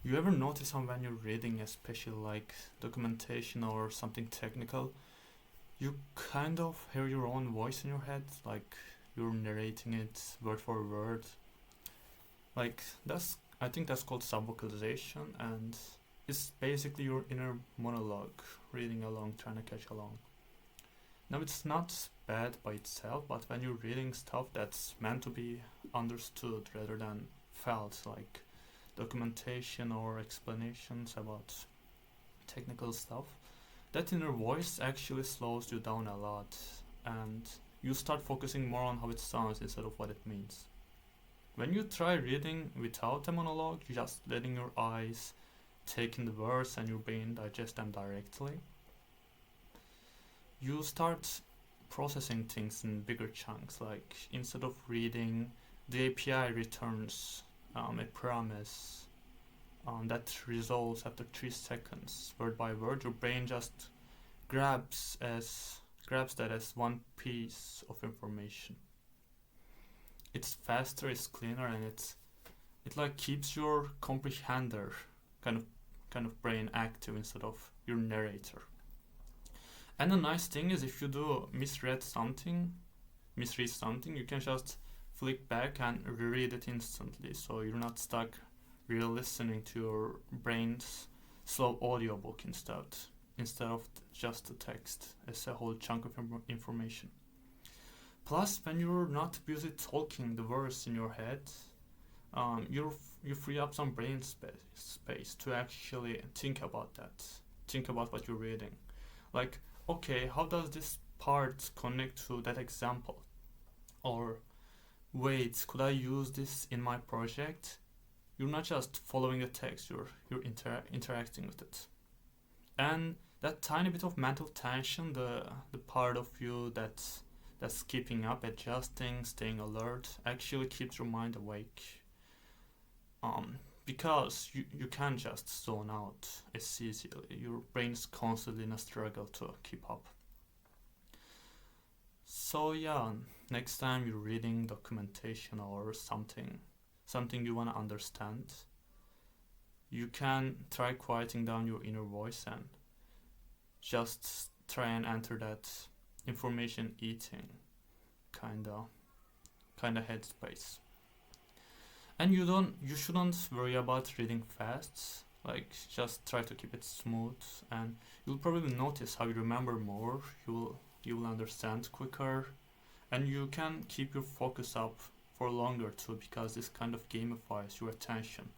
You ever notice how when you're reading, especially like documentation or something technical, you kind of hear your own voice in your head, like you're narrating it word for word. Like that's I think that's called subvocalization, and it's basically your inner monologue reading along, trying to catch along. Now it's not bad by itself, but when you're reading stuff that's meant to be understood rather than felt, like documentation or explanations about technical stuff, that inner voice actually slows you down a lot, and you start focusing more on how it sounds instead of what it means. When you try reading without a monologue, you're just letting your eyes take in the words and your brain digest them directly. You start processing things in bigger chunks, like instead of reading, the API returns a promise that resolves after 3 seconds, word by word. Your brain just grabs that as one piece of information. It's faster, it's cleaner, and it like keeps your comprehender kind of kind of brain active instead of your narrator. And the nice thing is, if you do misread something, you can just flick back and reread it instantly, so you're not stuck really listening to your brain's slow audiobook instead of just the text as a whole chunk of information. Plus, when you're not busy talking the words in your head, you free up some brain space to actually think about what you're reading. Like, okay, how does this part connect to that example? Or, wait, could I use this in my project? You're not just following the text, you're interacting with it. And that tiny bit of mental tension, the part of you that's keeping up, adjusting, staying alert, actually keeps your mind awake. Because you can't just zone out as easily. Your brain's constantly in a struggle to keep up. So yeah, next time you're reading documentation or something you want to understand, you can try quieting down your inner voice and just try and enter that information eating kinda headspace. And you shouldn't worry about reading fast. Like, just try to keep it smooth, and you'll probably notice how you remember more. You will understand quicker, and you can keep your focus up for longer too, because this kind of gamifies your attention.